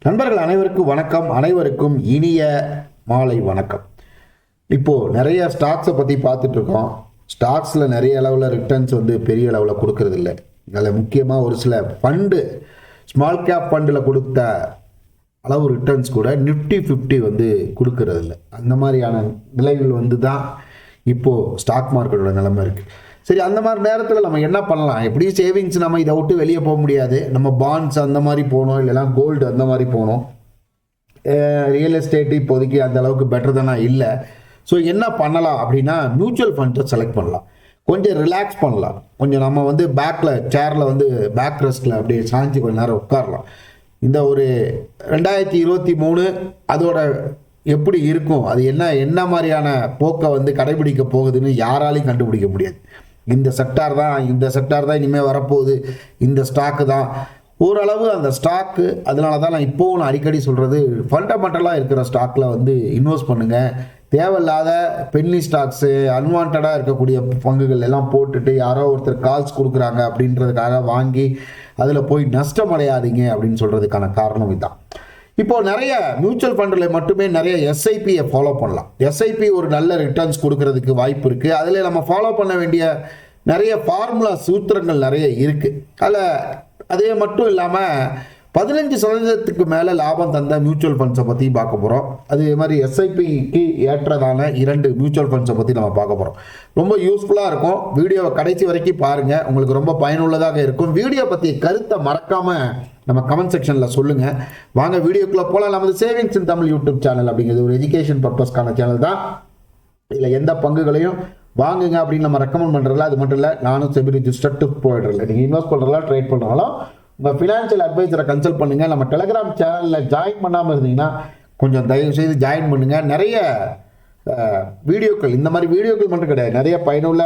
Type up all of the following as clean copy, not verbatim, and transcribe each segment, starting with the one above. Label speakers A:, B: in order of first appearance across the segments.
A: நண்பர்கள் அனைவருக்கும் வணக்கம். அனைவருக்கும் இனிய மாலை வணக்கம். இப்போது நிறைய ஸ்டாக்ஸை பற்றி பார்த்துட்டு இருக்கோம். ஸ்டாக்ஸில் நிறைய அளவில் ரிட்டர்ன்ஸ் பெரிய அளவில் கொடுக்கறது இல்லை. அதில் முக்கியமாக ஒரு சில ஃபண்டு, ஸ்மால் கேப் ஃபண்டில் கொடுத்த அளவு ரிட்டர்ன்ஸ் கூட நிஃப்டி 50 கொடுக்கறது இல்லை. அந்த மாதிரியான நிலைகள் தான் இப்போது ஸ்டாக் மார்க்கெட்டோட நிலைமை இருக்குது. சரி, அந்த மாதிரி நேரத்தில் நம்ம என்ன பண்ணலாம்? எப்படி சேவிங்ஸ் நம்ம இதை விட்டு வெளியே போக முடியாது. நம்ம பாண்ட்ஸ் அந்த மாதிரி போகணும், இல்லைனா கோல்டு அந்த மாதிரி போகணும். ரியல் எஸ்டேட்டு இப்போதைக்கு அந்த அளவுக்கு பெட்டர் தானே இல்லை. ஸோ என்ன பண்ணலாம் அப்படின்னா, மியூச்சுவல் ஃபண்ட்ஸை செலக்ட் பண்ணலாம். கொஞ்சம் ரிலாக்ஸ் பண்ணலாம். கொஞ்சம் நம்ம பேக்கில் சேரில் பேக் ரெஸ்ட்டில் அப்படியே சாஞ்சி கொஞ்சம் நேரம் உட்காரலாம். இந்த ஒரு 2023 அதோட எப்படி இருக்கும், அது என்ன மாதிரியான போக்கை கடைபிடிக்க போகுதுன்னு யாராலையும் கண்டுபிடிக்க முடியாது. இந்த செக்டார் தான் இனிமேல் வரப்போகுது, இந்த ஸ்டாக்கு தான் ஓரளவு அந்த ஸ்டாக்கு. அதனால தான் நான் இப்போவும் அடிக்கடி சொல்கிறது, ஃபண்டமெண்டலாக இருக்கிற ஸ்டாக்கில் இன்வெஸ்ட் பண்ணுங்கள். தேவையில்லாத பென்னி ஸ்டாக்ஸு, அன்வான்டாக இருக்கக்கூடிய பங்குகள் எல்லாம் போட்டுட்டு யாரோ ஒருத்தர் கால்ஸ் கொடுக்குறாங்க அப்படின்றதுக்காக வாங்கி அதில் போய் நஷ்டம் அடையாதீங்க அப்படின்னு சொல்கிறதுக்கான காரணம் இதுதான். இப்போது நிறைய மியூச்சுவல் ஃபண்டில் மட்டுமே நிறைய எஸ்ஐபியை ஃபாலோ பண்ணலாம். எஸ்ஐபி ஒரு நல்ல ரிட்டர்ன்ஸ் கொடுக்கறதுக்கு வாய்ப்பு இருக்குது. அதில் நம்ம ஃபாலோ பண்ண வேண்டிய நிறைய ஃபார்முலா சூத்திரங்கள் நிறைய இருக்குது. அதே மட்டும் இல்லாமல் 15% மேலே லாபம் தந்த மியூச்சுவல் ஃபண்ட்ஸை பற்றி பார்க்க போகிறோம். அதே மாதிரி எஸ்ஐபிக்கு ஏற்றதான 2 மியூச்சுவல் ஃபண்ட்ஸை பற்றி நம்ம பார்க்க போகிறோம். ரொம்ப யூஸ்ஃபுல்லாக இருக்கும். வீடியோவை கடைசி வரைக்கும் பாருங்கள், உங்களுக்கு ரொம்ப பயனுள்ளதாக இருக்கும். வீடியோ பற்றி கருத்தை மறக்காமல் நம்ம கமெண்ட் செக்ஷனில் சொல்லுங்கள். வாங்க வீடியோக்குள்ளே போகலாம். நமது சேவிங்ஸ் இன் தமிழ் யூடியூப் சேனல் அப்படிங்கிறது ஒரு எஜுகேஷன் பர்பஸ்க்கான சேனல் தான். இதில் எந்த பங்குகளையும் வாங்குங்க அப்படின்னு நம்ம ரெக்கமெண்ட் பண்ணுறதில்ல. அது மட்டும் இல்லை, நானும் செபி ரிஜிஸ்டர்டு ப்ரொவைடர். நீங்கள் இன்வெஸ்ட் பண்ணுறதா ட்ரேட் பண்ணுறாலும் உங்கள் ஃபினான்ஷியல் அட்வைசரை கன்சல்ட் பண்ணுங்கள். நம்ம டெலிகிராம் சேனலில் ஜாயின் பண்ணாமல் இருந்தீங்கன்னா கொஞ்சம் தயவு செய்து ஜாயின் பண்ணுங்கள். நிறைய வீடியோக்கள், இந்த மாதிரி வீடியோக்கள் மட்டும் கிடையாது, நிறைய பயனுள்ள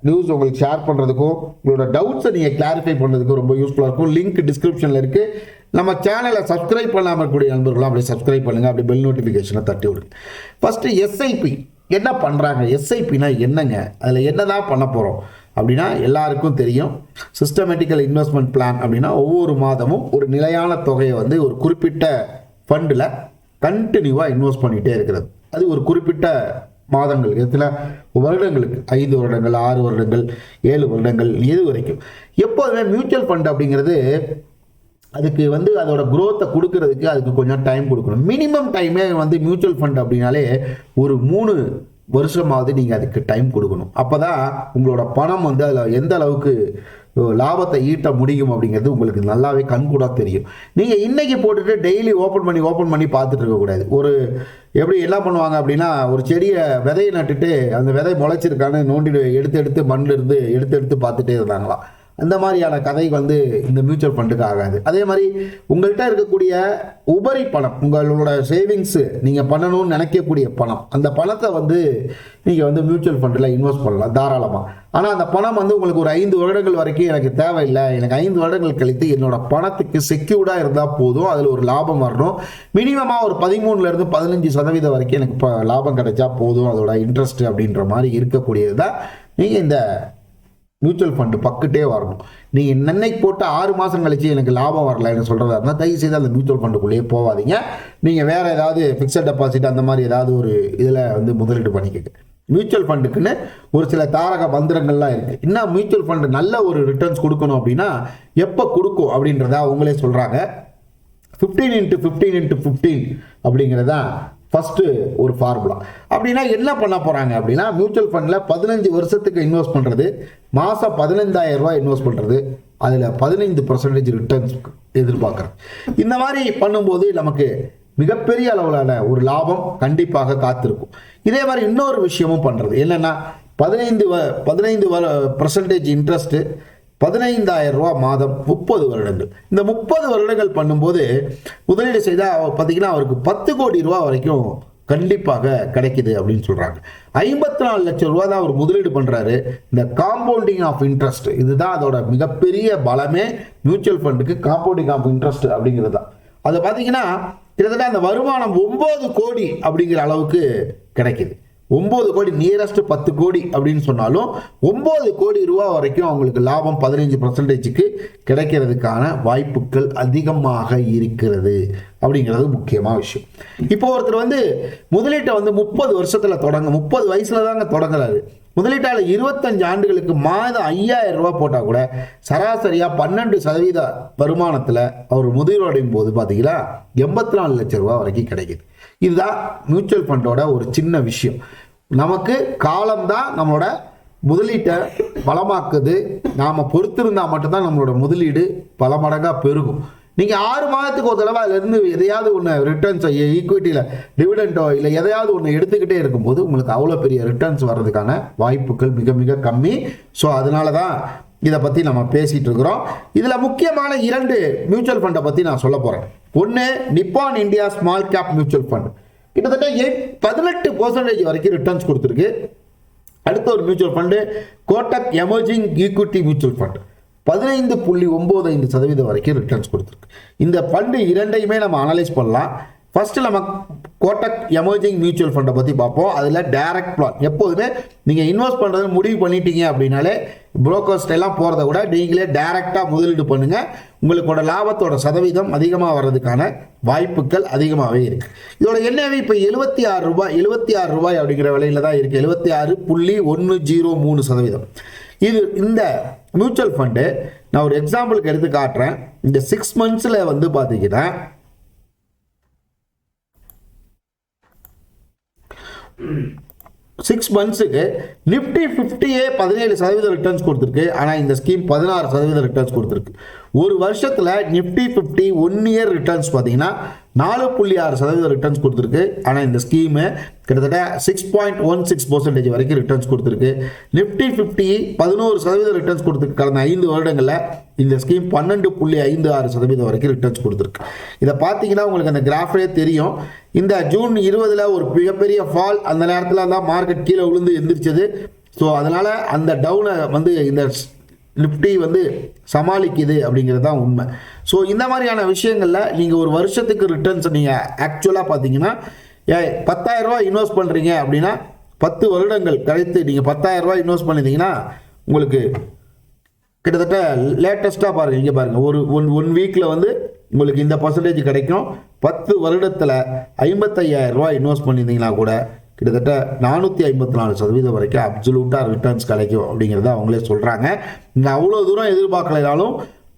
A: நியூஸ் உங்களுக்கு ஷேர் பண்ணுறதுக்கும் உங்களோட டவுட்ஸை நீங்கள் கிளாரிஃபை பண்ணுறதுக்கும் ரொம்ப யூஸ்ஃபுல்லாக இருக்கும். லிங்க் டிஸ்கிரிப்ஷனில் இருக்குது. நம்ம சேனலை சப்ஸ்கிரைப் பண்ணாமல் இருக்கக்கூடிய நண்பர்களும் அப்படியே சப்ஸ்கிரைப் பண்ணுங்கள். அப்படியே பெல் நோட்டிஃபிகேஷனை தட்டி விடுங்க. ஃபஸ்ட்டு எஸ்ஐபி என்ன பண்ணுறாங்க? எஸ்ஐபினா என்னங்க, அதில் என்ன தான் பண்ண போகிறோம் அப்படின்னா, எல்லாருக்கும் தெரியும். சிஸ்டமேட்டிக்கல் இன்வெஸ்ட்மெண்ட் பிளான் அப்படின்னா ஒவ்வொரு மாதமும் ஒரு நிலையான தொகையை ஒரு குறிப்பிட்ட ஃபண்டில் கண்டினியூவாக இன்வெஸ்ட் பண்ணிகிட்டே இருக்கிறது. அது ஒரு குறிப்பிட்ட மாதங்கள், எத்தனை வருடங்களுக்கு, 5 வருடங்கள், 6 வருடங்கள், 7 வருடங்கள், எது வரைக்கும். எப்போதுமே மியூச்சுவல் ஃபண்ட் அப்படிங்கிறது அதுக்கு அதோட குரோத்தை கொடுக்கறதுக்கு அதுக்கு கொஞ்சம் டைம் கொடுக்கணும். மினிமம் டைமே மியூச்சுவல் ஃபண்ட் அப்படின்னாலே ஒரு 3 வருஷமாவது நீங்கள் அதுக்கு டைம் கொடுக்கணும். அப்போ தான் உங்களோட பணம் அதில் எந்த அளவுக்கு லாபத்தை ஈட்ட முடியும் அப்படிங்கிறது உங்களுக்கு நல்லாவே கண்கூடாக தெரியும். நீங்கள் இன்றைக்கி போட்டுட்டு டெய்லி ஓப்பன் பண்ணி பார்த்துட்டு இருக்கக்கூடாது. எப்படி என்ன பண்ணுவாங்க அப்படின்னா, ஒரு செடியை விதையை நட்டுட்டு அந்த விதை முளைச்சிருக்கான்னு நோண்டி எடுத்து மண்ணிலிருந்து எடுத்து பார்த்துட்டே இருந்தாங்களாம். அந்த மாதிரியான கதை இந்த மியூச்சுவல் ஃபண்டுக்கு ஆகாது. அதே மாதிரி உங்கள்கிட்ட இருக்கக்கூடிய உபரி பணம், உங்களோட சேவிங்ஸு, நீங்கள் பண்ணணும்னு நினைக்கக்கூடிய பணம், அந்த பணத்தை நீங்கள் மியூச்சுவல் ஃபண்டில் இன்வெஸ்ட் பண்ணலாம் தாராளமாக. ஆனால் அந்த பணம் உங்களுக்கு ஒரு 5 வருடங்கள் வரைக்கும் எனக்கு தேவையில்லை, எனக்கு 5 வருடங்கள் கழித்து என்னோட பணத்துக்கு செக்யூர்டாக இருந்தால் போதும், அதில் ஒரு லாபம் வரணும், மினிமமாக ஒரு 13% 15% வரைக்கும் எனக்கு லாபம் கிடைச்சா போதும், அதோட இன்ட்ரெஸ்ட் அப்படின்ற மாதிரி இருக்கக்கூடியது தான் நீங்கள் இந்த மியூச்சுவல் ஃபண்டு பக்கிட்டே வரணும். நீங்கள் நின்னைக்கு போட்டு 6 மாதம் கழிச்சு எனக்கு லாபம் வரலைன்னு சொல்கிறதா இருந்தால் தயவு செய்து அந்த மியூச்சுவல் ஃபண்டுக்குள்ளேயே போகாதீங்க. நீங்கள் வேறு ஏதாவது ஃபிக்ஸட் டெபாசிட் அந்த மாதிரி ஏதாவது ஒரு இதில் முதலீடு பண்ணிக்கங்க. மியூச்சுவல் ஃபண்டுக்குன்னு ஒரு சில தாரக மந்திரங்கள்லாம் இருக்குது. இன்னும் மியூச்சுவல் ஃபண்டு நல்ல ஒரு ரிட்டர்ன்ஸ் கொடுக்கணும் அப்படின்னா எப்போ கொடுக்கும் அப்படின்றத அவங்களே சொல்கிறாங்க. 15x15x15 அப்படிங்கிறதா ஃபஸ்ட்டு ஒரு ஃபார்முலா. அப்படின்னா என்ன பண்ண போகிறாங்க அப்படின்னா, மியூச்சுவல் ஃபண்டில் 15 வருஷத்துக்கு இன்வெஸ்ட் பண்ணுறது, மாதம் 15,000 ரூபாய் இன்வெஸ்ட் பண்ணுறது, அதில் 15% ரிட்டர்ன்ஸ் எதிர்பார்க்குறேன். இந்த மாதிரி பண்ணும்போது நமக்கு மிகப்பெரிய அளவிலான ஒரு லாபம் கண்டிப்பாக காத்திருக்கும். இதே மாதிரி இன்னொரு விஷயமும் பண்ணுறது என்னென்னா, 15% இன்ட்ரெஸ்ட்டு, 15,000 ரூபா மாதம், 30 வருடங்கள். இந்த 30 வருடங்கள் பண்ணும்போது முதலீடு செய்தால் பார்த்தீங்கன்னா அவருக்கு 10 கோடி ரூபா வரைக்கும் கண்டிப்பாக கிடைக்குது அப்படின்னு சொல்கிறாங்க. 54 லட்சம் ரூபா தான் அவர் முதலீடு பண்ணுறாரு. இந்த காம்பவுண்டிங் ஆஃப் இன்ட்ரெஸ்ட், இதுதான் அதோட மிகப்பெரிய பலமே. மியூச்சுவல் ஃபண்டுக்கு காம்பவுண்டிங் ஆஃப் இன்ட்ரெஸ்ட் அப்படிங்கிறது தான். அதை பார்த்தீங்கன்னா கிட்டத்தட்ட அந்த வருமானம் 9 கோடி அப்படிங்கிற அளவுக்கு கிடைக்குது. 9 கோடி, நியரஸ்ட் 10 கோடி அப்படின்னு சொன்னாலும் 9 கோடி ரூபாய் வரைக்கும் அவங்களுக்கு லாபம் 15%க்கு கிடைக்கிறதுக்கான வாய்ப்புகள் அதிகமாக இருக்கிறது அப்படிங்கிறது முக்கியமான விஷயம். இப்போ ஒருத்தர் வந்து முதலீட்டை வந்து 30 வருஷத்துல 30 வயசுல தாங்க தொடங்குறாரு. முதலீட்டாளர் 25 ஆண்டுகளுக்கு மாதம் 5000 ரூபாய் போட்டா கூட சராசரியா 12% வருமானத்துல அவர் முதலீடும் போது பாத்தீங்கன்னா 84 லட்சம் ரூபாய் வரைக்கும் கிடைக்குது. இதுதான் மியூச்சுவல் ஃபண்டோட ஒரு சின்ன விஷயம். நமக்கு காலம்தான் நம்மளோட முதலீட்டை பலமாக்குது. நாம பொறுத்திருந்தா மட்டும்தான் நம்மளோட முதலீடு பல மடங்கா பெருகும். நீங்க 6 மாதத்துக்கு ஒரு தடவை அதுல இருந்து எதையாவது ஒன்று ரிட்டர்ன்ஸ், ஈக்விட்டியில டிவிடெண்டோ இல்லை எதையாவது ஒன்று எடுத்துக்கிட்டே இருக்கும்போது உங்களுக்கு அவ்வளோ பெரிய ரிட்டர்ன்ஸ் வர்றதுக்கான வாய்ப்புகள் மிக மிக கம்மி. ஸோ அதனால தான் இதை பற்றி நம்ம பேசிட்டு இருக்கிறோம். இதில் முக்கியமான 2 மியூச்சுவல் ஃபண்டை பற்றி நான் சொல்ல போகிறேன். ஒன்று நிப்பான் India small gap mutual fund, கிட்டத்தட்ட 18% வரைக்கும் ரிட்டர்ன்ஸ் கொடுத்துருக்கு. அடுத்த ஒரு mutual fund Kotak emerging equity mutual fund 15.95% வரைக்கும் ரிட்டர்ன்ஸ் கொடுத்துருக்கு. இந்த ஃபண்டு இரண்டையுமே நம்ம அனலைஸ் பண்ணலாம். ஃபர்ஸ்ட் நம்ம கோட்டக் எமர்ஜிங் மியூச்சுவல் ஃபண்டை பற்றி பார்ப்போம். அதில் டைரக்ட் பிளான், எப்போதுமே நீங்கள் இன்வெஸ்ட் பண்ணுறது முடிவு பண்ணிட்டீங்க அப்படின்னாலே புரோக்கர்ஸ்ட் எல்லாம் போகிறத விட நீங்களே டைரக்டாக முதலீடு பண்ணுங்கள். உங்களுக்கோட லாபத்தோட சதவீதம் அதிகமாக வர்றதுக்கான வாய்ப்புகள் அதிகமாகவே இருக்குது. இதோட என்ஏவி இப்போ 76 ரூபாய் அப்படிங்கிற விலையில தான் இருக்குது. 76.103%. இந்த மியூச்சுவல் ஃபண்டு நான் ஒரு எக்ஸாம்பிளுக்கு எடுத்து காட்டுறேன். இந்த 6 மந்த்ஸில் வந்து பார்த்தீங்கன்னா 6 மந்த்ஸுக்கு நிஃப்டி 50 17% ரிட்டர்ன்ஸ் கொடுத்துருக்கு. ஆனால் இந்த ஸ்கீம் 16% ரிட்டர்ன்ஸ் கொடுத்துருக்கு. ஒரு வருஷத்தில் நிஃப்டி 50 1 இயர் ரிட்டர்ன்ஸ் பார்த்தீங்கன்னா 4.6% ரிட்டர்ன்ஸ் கொடுத்துருக்கு. ஆனால் இந்த ஸ்கீமு கிட்டத்தட்ட 6.16% வரைக்கும் ரிட்டர்ன்ஸ் கொடுத்துருக்கு. நிஃப்டி 50 11% ரிட்டர்ன்ஸ் கொடுத்துருக்கு. கடந்த 5 வருடங்களில் இந்த ஸ்கீம் 12.56% வரைக்கும் ரிட்டர்ன்ஸ் கொடுத்துருக்கு. இதை பார்த்தீங்கன்னா உங்களுக்கு அந்த கிராஃபே தெரியும். இந்த ஜூன் 20 ஒரு மிகப்பெரிய ஃபால், அந்த நேரத்தில் தான் மார்க்கெட் கீழே விழுந்து எந்திரிச்சது. ஸோ அதனால் அந்த டவுனை வந்து இந்த நிஃப்டி வந்து சமாளிக்குது அப்படிங்கிறது தான் உண்மை. ஸோ இந்த மாதிரியான விஷயங்களில் நீங்கள் ஒரு வருஷத்துக்கு ரிட்டர்ன்ஸ் நீங்கள் ஆக்சுவலாக பார்த்தீங்கன்னா 10,000 ரூபாய் இன்வெஸ்ட் பண்ணுறீங்க அப்படின்னா 10 வருடங்கள் கழித்து நீங்கள் 10,000 ரூபாய் இன்வெஸ்ட் பண்ணியிருந்தீங்கன்னா உங்களுக்கு கிட்டத்தட்ட லேட்டஸ்ட்டாக பாருங்கள், இங்கே பாருங்கள், ஒரு ஒன் வீக்கில் வந்து உங்களுக்கு இந்த பர்சன்டேஜ் கிடைக்கும். 10 வருடத்தில் 55,000 ரூபாய் இன்வெஸ்ட் பண்ணியிருந்தீங்கன்னா கூட கிட்டத்தட்ட 454% வரைக்கும் அப்சல்யூட்டாக ரிட்டர்ன்ஸ் கிடைக்கும் அப்படிங்கிறத அவங்களே சொல்கிறாங்க. இங்கே அவ்வளோ தூரம் எதிர்பார்க்கலைனாலும்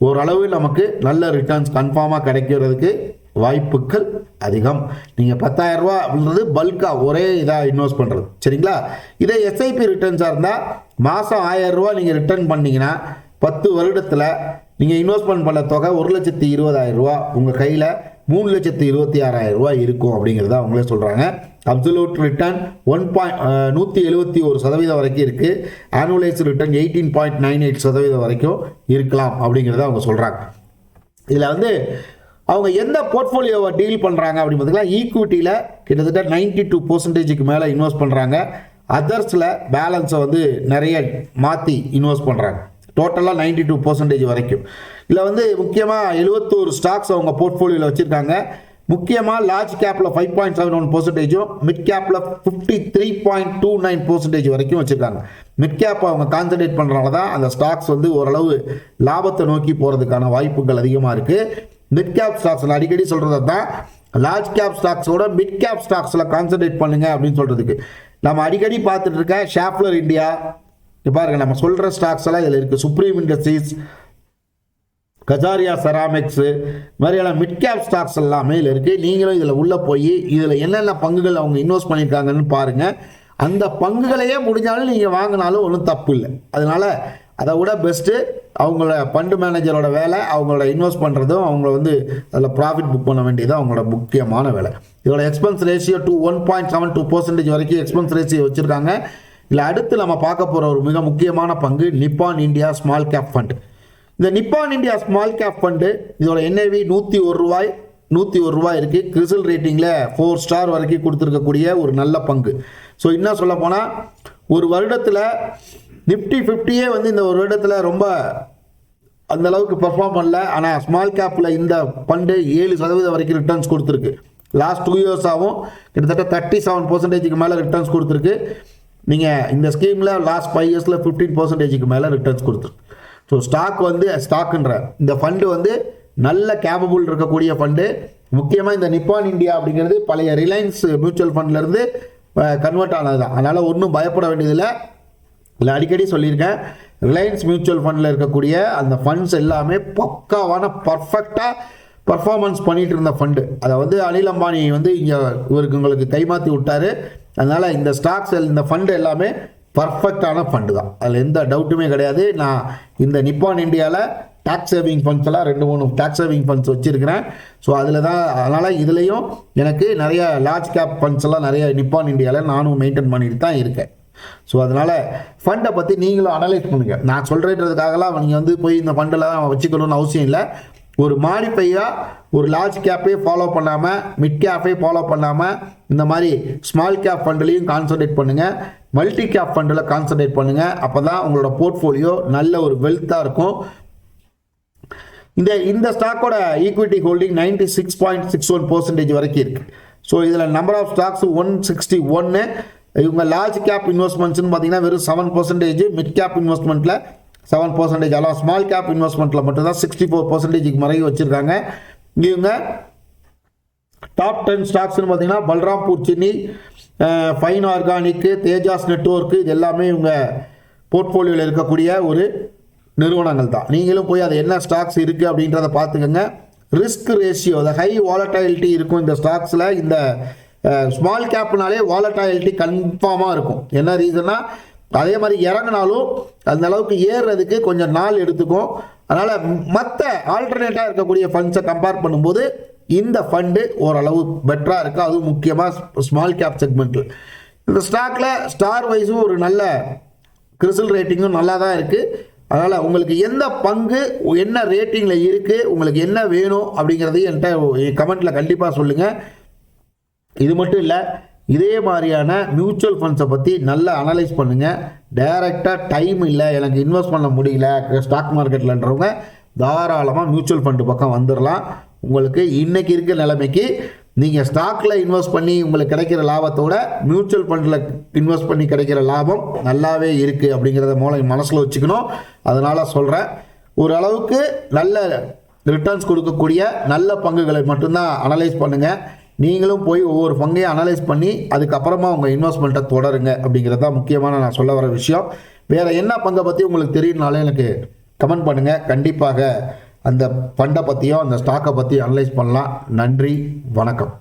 A: ஓரளவு நமக்கு நல்ல ரிட்டர்ன்ஸ் கன்ஃபார்மாக கிடைக்கிறதுக்கு வாய்ப்புகள் அதிகம். நீங்கள் 10,000 ரூபா அப்படின்றது பல்காக ஒரே இதாக இன்வெஸ்ட் பண்ணுறது, சரிங்களா? இதே எஸ்ஐபி ரிட்டர்ன்ஸாக இருந்தால் மாதம் 1000 ரூபா நீங்கள் ரிட்டர்ன் பண்ணிங்கன்னா 10 வருடத்தில் நீங்கள் இன்வெஸ்ட்மெண்ட் பண்ண தொகை 1,20,000 ரூபா உங்கள் கையில் 3,26,000 ரூபாய் இருக்கும் அப்படிங்கிறத அவங்களே சொல்கிறாங்க. அப்சல்யூட் ரிட்டர்ன் 171% வரைக்கும் இருக்குது. ஆனுவலைஸ் ரிட்டர்ன் 18.98% வரைக்கும் இருக்கலாம் அப்படிங்கிறத அவங்க சொல்கிறாங்க. இதில் வந்து அவங்க எந்த போர்ட்ஃபோலியோவை டீல் பண்ணுறாங்க அப்படின்னு பார்த்தீங்கன்னா ஈக்விட்டியில் கிட்டத்தட்ட 92%க்கு மேலே இன்வெஸ்ட் பண்ணுறாங்க. அதர்ஸில் பேலன்ஸை வந்து நிறைய மாற்றி இன்வெஸ்ட் பண்ணுறாங்க. டோட்டலாக 92% வரைக்கும். இதில் வந்து முக்கியமாக 71 ஸ்டாக்ஸ் அவங்க போர்ட்ஃபோலியோவில் வச்சுருக்காங்க. முக்கியமாக லார்ஜ் கேப்பில் 5.71%, மிட் கேப்பில் 53.29% வரைக்கும் வச்சுருக்காங்க. மிட் கேப் அவங்க கான்சன்ட்ரேட் பண்ணுறனால தான் அந்த ஸ்டாக்ஸ் வந்து ஓரளவு லாபத்தை நோக்கி போகிறதுக்கான வாய்ப்புகள் அதிகமாக இருக்குது. மிட் கேப் ஸ்டாக்ஸ் அடிக்கடி சொல்கிறது தான், லார்ஜ் கேப் ஸ்டாக்ஸோட மிட் கேப் ஸ்டாக்ஸில் கான்சன்ட்ரேட் பண்ணுங்க அப்படின்னு சொல்கிறதுக்கு. நம்ம அடிக்கடி பார்த்துட்டு இருக்க ஷாப்லர் இந்தியா, பாருங்க நம்ம சொல்கிற ஸ்டாக்ஸ் எல்லாம் இதில் இருக்குது. சுப்ரீம் இண்டஸ்ட்ரீஸ், கஜாரியா செராமிக்ஸ் மாதிரியான மிட் கேப் ஸ்டாக்ஸ் எல்லாமே இதில் இருக்குது. நீங்களும் இதில் உள்ளே போய் இதில் என்னென்ன பங்குகள் அவங்க இன்வெஸ்ட் பண்ணியிருக்காங்கன்னு பாருங்கள். அந்த பங்குகளையே முடிஞ்சாலும் நீங்கள் வாங்கினாலும் ஒன்றும் தப்பு இல்லை. அதனால் அதை விட பெஸ்ட்டு அவங்களோட ஃபண்டு மேனேஜரோட வேலை, அவங்களோட இன்வெஸ்ட் பண்ணுறதும் அவங்க வந்து அதில் ப்ராஃபிட் புக் பண்ண வேண்டியது அவங்களோட முக்கியமான வேலை. இதோட எக்ஸ்பென்ஸ் ரேஷியோ 1.72% வரைக்கும் எக்ஸ்பென்ஸ் ரேஷியோ வச்சுருக்காங்க. இல்லை அடுத்து நம்ம பார்க்க போகிற ஒரு மிக முக்கியமான பங்கு Nippon India small cap fund. இந்த Nippon India small cap fund இதோட என்ஏவி 101 ரூபாய் இருக்குது. கிறிசல் ரேட்டிங்கில் 4 ஸ்டார் வரைக்கும் கொடுத்துருக்கக்கூடிய ஒரு நல்ல பங்கு. ஸோ இன்னும் சொல்ல போனால் ஒரு வருடத்தில் நிஃப்டி 50 வந்து இந்த ஒரு வருடத்தில் ரொம்ப அந்த அளவுக்கு பெர்ஃபார்ம் பண்ணல. ஆனால் ஸ்மால் கேப்பில் இந்த ஃபண்டு 7% வரைக்கும் ரிட்டர்ன்ஸ் கொடுத்துருக்கு. லாஸ்ட் 2 இயர்ஸாகவும் கிட்டத்தட்ட 37% மேலே ரிட்டர்ன்ஸ் கொடுத்துருக்கு. நீங்கள் இந்த ஸ்கீமில் லாஸ்ட் 5 இயர்ஸில் 15% மேலே ரிட்டர்ன்ஸ் கொடுத்துருக்கு. ஸோ ஸ்டாக்குன்ற இந்த ஃபண்டு வந்து நல்ல கேபபிள் இருக்கக்கூடிய ஃபண்டு. முக்கியமாக இந்த நிப்பான் இந்தியா அப்படிங்கிறது பழைய ரிலையன்ஸ் மியூச்சுவல் ஃபண்ட்லேருந்து கன்வெர்ட் ஆனது தான். அதனால் ஒன்றும் பயப்பட வேண்டியதில்லை. இல்லை, அடிக்கடி சொல்லியிருக்கேன், ரிலையன்ஸ் மியூச்சுவல் ஃபண்டில் இருக்கக்கூடிய அந்த ஃபண்ட்ஸ் எல்லாமே பக்காவான பர்ஃபெக்டாக பர்ஃபார்மன்ஸ் பண்ணிகிட்டு இருந்த ஃபண்டு. அதை வந்து அனில் அம்பானி வந்து இங்கே உங்களுக்கு கைமாற்றி விட்டார். அதனால் இந்த ஸ்டாக்ஸ் இந்த ஃபண்டு எல்லாமே பர்ஃபெக்டான ஃபண்டு தான், அதில் எந்த டவுட்டுமே கிடையாது. நான் இந்த நிப்பான் இந்தியாவில் டேக்ஸ் சேவிங் ஃபண்ட்ஸ் எல்லாம் 2-3 டேக்ஸ் சேவிங் ஃபண்ட்ஸ் வச்சுருக்கிறேன். ஸோ அதில் தான், அதனால் இதுலேயும் எனக்கு நிறைய லார்ஜ் கேப் ஃபண்ட்ஸ் எல்லாம் நிறைய நிப்பான் இந்தியாவில் நானும் மெயின்டைன் பண்ணிட்டு தான் இருக்கேன். ஸோ அதனால் ஃபண்டை பற்றி நீங்களும் அனலைஸ் பண்ணுங்கள். நான் சொல்கிறதுக்காகலாம் நீங்கள் வந்து போய் இந்த ஃபண்டெல்லாம் வச்சுக்கணும்னு அவசியம் இல்லை. ஒரு மாடிஃபையாக ஒரு லார்ஜ் கேப்பே ஃபாலோ பண்ணாமல், மிட் கேப்பே ஃபாலோ பண்ணாமல், இந்த மாதிரி ஸ்மால் கேப் ஃபண்ட்லேயும் கான்சன்ட்ரேட் பண்ணுங்கள், மல்டி கேப் ஃபண்டில் கான்சன்ட்ரேட் பண்ணுங்கள். அப்போ தான் உங்களோட போர்ட்ஃபோலியோ நல்ல ஒரு வெல்த்தாக இருக்கும். இந்த ஸ்டாக்கோட ஈக்விட்டி ஹோல்டிங் 96.61% வரைக்கும் இருக்குது. ஸோ இதில் நம்பர் ஆஃப் ஸ்டாக்ஸ் 161. இவங்க லார்ஜ் கேப் இன்வெஸ்ட்மெண்ட்ஸ்னு பார்த்தீங்கன்னா வெறும் 7%, மிட் கேப் இன்வெஸ்ட்மெண்ட்டில் 7%, ஆனால் ஸ்மால் கேப் இன்வெஸ்ட்மெண்ட்டில் மட்டும்தான் 64% வரைக்கும் வச்சுருக்காங்க. இவங்க டாப் 10 ஸ்டாக்ஸ்னு பார்த்தீங்கன்னா Balrampur Chinni, fine organic, Tejas network, இது எல்லாமே இவங்க போர்ட்ஃபோலியோவில் இருக்கக்கூடிய ஒரு நிறுவனங்கள் தான். நீங்களும் போய் அது என்ன ஸ்டாக்ஸ் இருக்குது அப்படின்றத பார்த்துக்கோங்க. ரிஸ்க் ரேஷியோ, அந்த ஹை வாலட்டாலிட்டி இருக்கும் இந்த ஸ்டாக்ஸில். இந்த ஸ்மால் கேப்னாலே வாலட்டாலிட்டி கன்ஃபார்மாக இருக்கும். என்ன ரீசன்னா, அதே மாதிரி இறங்கினாலும் அந்த அளவுக்கு ஏறுறதுக்கு கொஞ்சம் நாள் எடுத்துக்கும். அதனால் மற்ற ஆல்டர்னேட்டாக இருக்கக்கூடிய ஃபண்ட்ஸை கம்பேர் பண்ணும்போது இந்த ஃபண்டு ஓரளவு பெட்டராக இருக்குது. அதுவும் முக்கியமாக ஸ்மால் கேப் செக்மெண்ட்டில். இந்த ஸ்டாக்கில் ஸ்டார் வைஸும் ஒரு நல்ல கிறிசல் ரேட்டிங்கும் நல்லா தான் இருக்குது. அதனால் உங்களுக்கு எந்த பங்கு என்ன ரேட்டிங்கில் இருக்குது, உங்களுக்கு என்ன வேணும் அப்படிங்கிறதையும் என்கிட்ட கமெண்ட்டில் கண்டிப்பாக சொல்லுங்கள். இது மட்டும் இல்லை, இதே மாதிரியான மியூச்சுவல் ஃபண்ட்ஸை பற்றி நல்லா அனலைஸ் பண்ணுங்கள். டைரெக்டாக டைம் இல்லை, எனக்கு இன்வெஸ்ட் பண்ண முடியல ஸ்டாக் மார்க்கெட்லன்றவங்க தாராளமாக மியூச்சுவல் ஃபண்டு பக்கம் வந்துடலாம். உங்களுக்கு இன்றைக்கி இருக்க நிலைமைக்கு நீங்கள் ஸ்டாக்கில் இன்வெஸ்ட் பண்ணி உங்களுக்கு கிடைக்கிற லாபத்தோட மியூச்சுவல் ஃபண்டில் இன்வெஸ்ட் பண்ணி கிடைக்கிற லாபம் நல்லாவே இருக்குது அப்படிங்கிறத மனசில் வச்சுக்கணும். அதனால் சொல்கிறேன், ஓரளவுக்கு நல்ல ரிட்டர்ன்ஸ் கொடுக்கக்கூடிய நல்ல பங்குகளை மட்டும்தான் அனலைஸ் பண்ணுங்கள். நீங்களும் போய் ஒவ்வொரு பங்கையும் அனலைஸ் பண்ணி அதுக்கப்புறமா உங்கள் இன்வெஸ்ட்மெண்ட்டை தொடருங்க அப்படிங்கிறது தான் முக்கியமான நான் சொல்ல வர விஷயம். வேறு என்ன பங்கை பற்றி உங்களுக்கு தெரியும்னாலே எனக்கு கமெண்ட் பண்ணுங்கள். கண்டிப்பாக அந்த ஃபண்டை பற்றியும் அந்த ஸ்டாக்கை பற்றி அனலைஸ் பண்ணலாம். நன்றி, வணக்கம்.